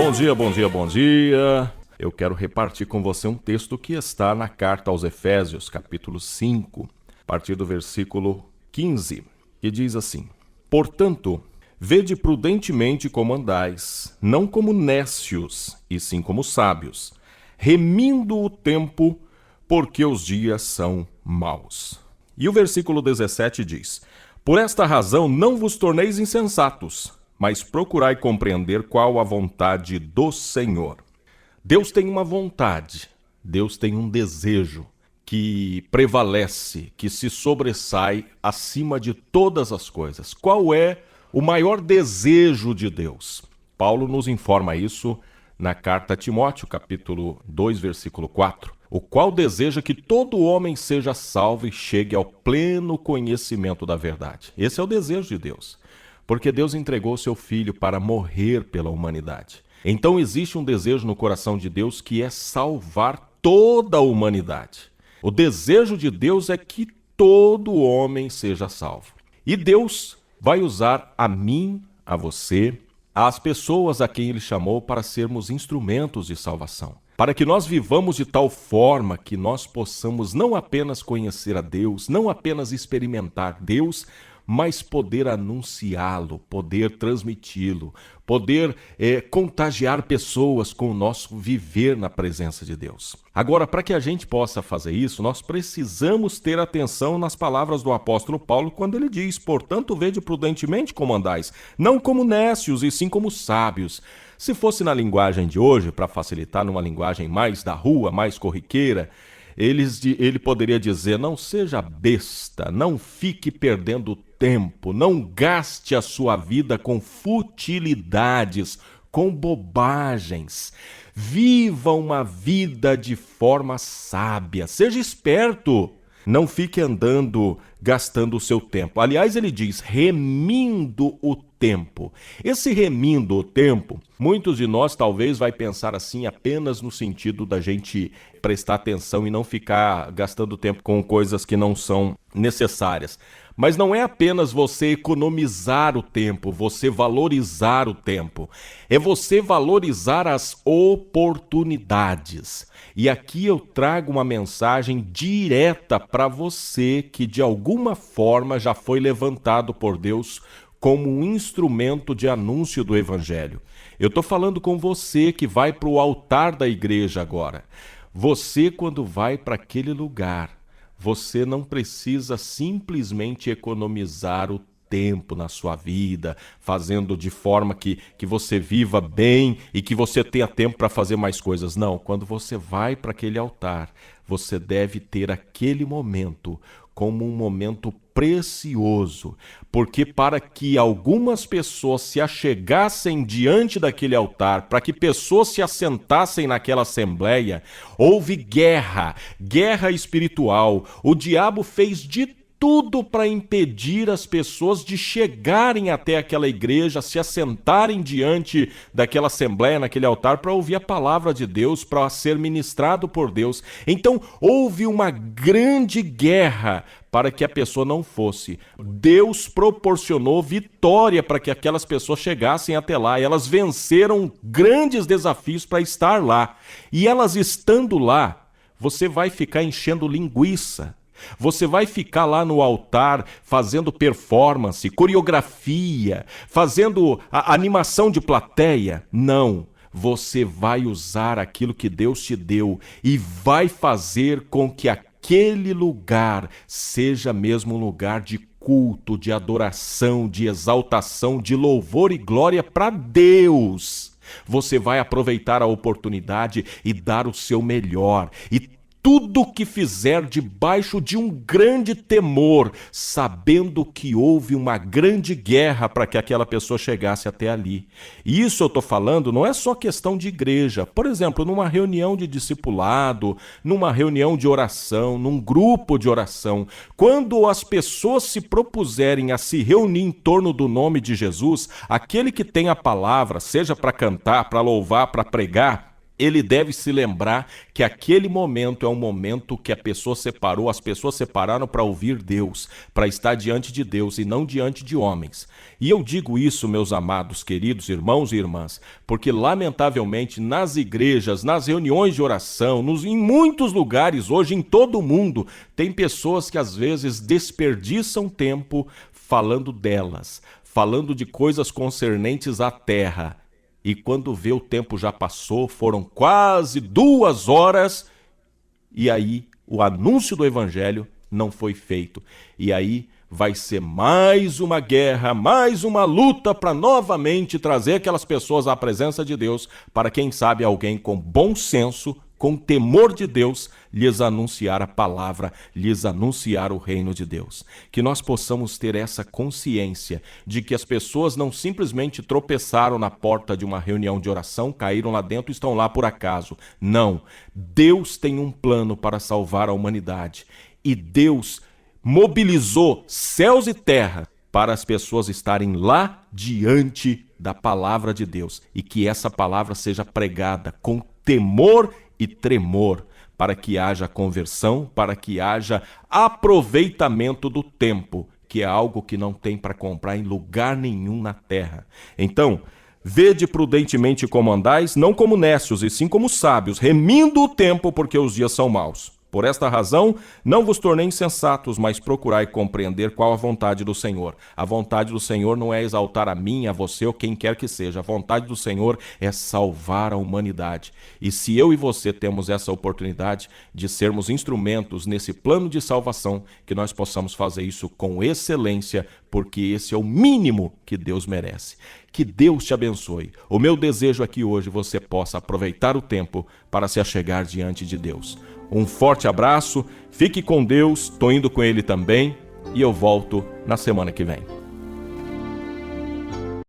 Bom dia, bom dia, bom dia. Eu quero repartir com você um texto que está na carta aos Efésios, capítulo 5, a partir do versículo 15, que diz assim: Portanto, vede prudentemente como andais, não como nécios, e sim como sábios, remindo o tempo, porque os dias são maus. E o versículo 17 diz: Por esta razão não vos torneis insensatos, mas procurai compreender qual a vontade do Senhor. Deus tem uma vontade, Deus tem um desejo que prevalece, que se sobressai acima de todas as coisas. Qual é o maior desejo de Deus? Paulo nos informa isso na carta a Timóteo, capítulo 2, versículo 4. O qual deseja que todo homem seja salvo e chegue ao pleno conhecimento da verdade. Esse é o desejo de Deus, porque Deus entregou seu Filho para morrer pela humanidade. Então existe um desejo no coração de Deus que é salvar toda a humanidade. O desejo de Deus é que todo homem seja salvo. E Deus vai usar a mim, a você, as pessoas a quem Ele chamou para sermos instrumentos de salvação. Para que nós vivamos de tal forma que nós possamos não apenas conhecer a Deus, não apenas experimentar Deus, mas poder anunciá-lo, poder transmiti-lo, poder contagiar pessoas com o nosso viver na presença de Deus. Agora, para que a gente possa fazer isso, nós precisamos ter atenção nas palavras do apóstolo Paulo quando ele diz: Portanto, vede prudentemente como andais, não como nécios e sim como sábios. Se fosse na linguagem de hoje, para facilitar, numa linguagem mais da rua, mais corriqueira, ele poderia dizer: não seja besta, não fique perdendo tempo, não gaste a sua vida com futilidades, com bobagens. Viva uma vida de forma sábia, seja esperto, não fique andando, gastando o seu tempo. Aliás, ele diz, remindo o tempo. Esse remindo o tempo, muitos de nós talvez vai pensar assim apenas no sentido da gente prestar atenção e não ficar gastando tempo com coisas que não são necessárias. Mas não é apenas você economizar o tempo, você valorizar o tempo. É você valorizar as oportunidades. E aqui eu trago uma mensagem direta para você que de alguma forma já foi levantado por Deus como um instrumento de anúncio do Evangelho. Eu estou falando com você que vai para o altar da igreja agora. Você, quando vai para aquele lugar, você não precisa simplesmente economizar o tempo na sua vida, fazendo de forma que você viva bem e que você tenha tempo para fazer mais coisas. Não, quando você vai para aquele altar, você deve ter aquele momento como um momento precioso, porque para que algumas pessoas se achegassem diante daquele altar, para que pessoas se assentassem naquela assembleia, houve guerra espiritual. O diabo fez de tudo para impedir as pessoas de chegarem até aquela igreja, se assentarem diante daquela assembleia, naquele altar, para ouvir a palavra de Deus, para ser ministrado por Deus. Então, houve uma grande guerra para que a pessoa não fosse. Deus proporcionou vitória para que aquelas pessoas chegassem até lá. Elas venceram grandes desafios para estar lá. E elas estando lá, você vai ficar enchendo linguiça. Você vai ficar lá no altar fazendo performance, coreografia, fazendo a animação de plateia? Não. Você vai usar aquilo que Deus te deu e vai fazer com que aquele lugar seja mesmo um lugar de culto, de adoração, de exaltação, de louvor e glória para Deus. Você vai aproveitar a oportunidade e dar o seu melhor. E tudo que fizer debaixo de um grande temor, sabendo que houve uma grande guerra para que aquela pessoa chegasse até ali. E isso eu estou falando não é só questão de igreja. Por exemplo, numa reunião de discipulado, numa reunião de oração, num grupo de oração, quando as pessoas se propuserem a se reunir em torno do nome de Jesus, aquele que tem a palavra, seja para cantar, para louvar, para pregar, ele deve se lembrar que aquele momento é um momento que a pessoa separou, as pessoas separaram para ouvir Deus, para estar diante de Deus e não diante de homens. E eu digo isso, meus amados, queridos irmãos e irmãs, porque lamentavelmente nas igrejas, nas reuniões de oração, em muitos lugares hoje, em todo o mundo, tem pessoas que às vezes desperdiçam tempo falando delas, falando de coisas concernentes à terra. E quando vê o tempo já passou, foram quase 2 horas, e aí o anúncio do evangelho não foi feito. E aí vai ser mais uma guerra, mais uma luta para novamente trazer aquelas pessoas à presença de Deus, para quem sabe alguém com bom senso, com temor de Deus, lhes anunciar a palavra, lhes anunciar o reino de Deus. Que nós possamos ter essa consciência de que as pessoas não simplesmente tropeçaram na porta de uma reunião de oração, caíram lá dentro e estão lá por acaso. Não. Deus tem um plano para salvar a humanidade. E Deus mobilizou céus e terra para as pessoas estarem lá diante da palavra de Deus. E que essa palavra seja pregada com temor e tremor, para que haja conversão, para que haja aproveitamento do tempo, que é algo que não tem para comprar em lugar nenhum na terra. Então, vede prudentemente como andais, não como necios, e sim como sábios, remindo o tempo, porque os dias são maus. Por esta razão, não vos tornei insensatos, mas procurai compreender qual a vontade do Senhor. A vontade do Senhor não é exaltar a mim, a você ou quem quer que seja. A vontade do Senhor é salvar a humanidade. E se eu e você temos essa oportunidade de sermos instrumentos nesse plano de salvação, que nós possamos fazer isso com excelência, porque esse é o mínimo que Deus merece. Que Deus te abençoe. O meu desejo é que hoje você possa aproveitar o tempo para se achegar diante de Deus. Um forte abraço, fique com Deus, estou indo com Ele também e eu volto na semana que vem.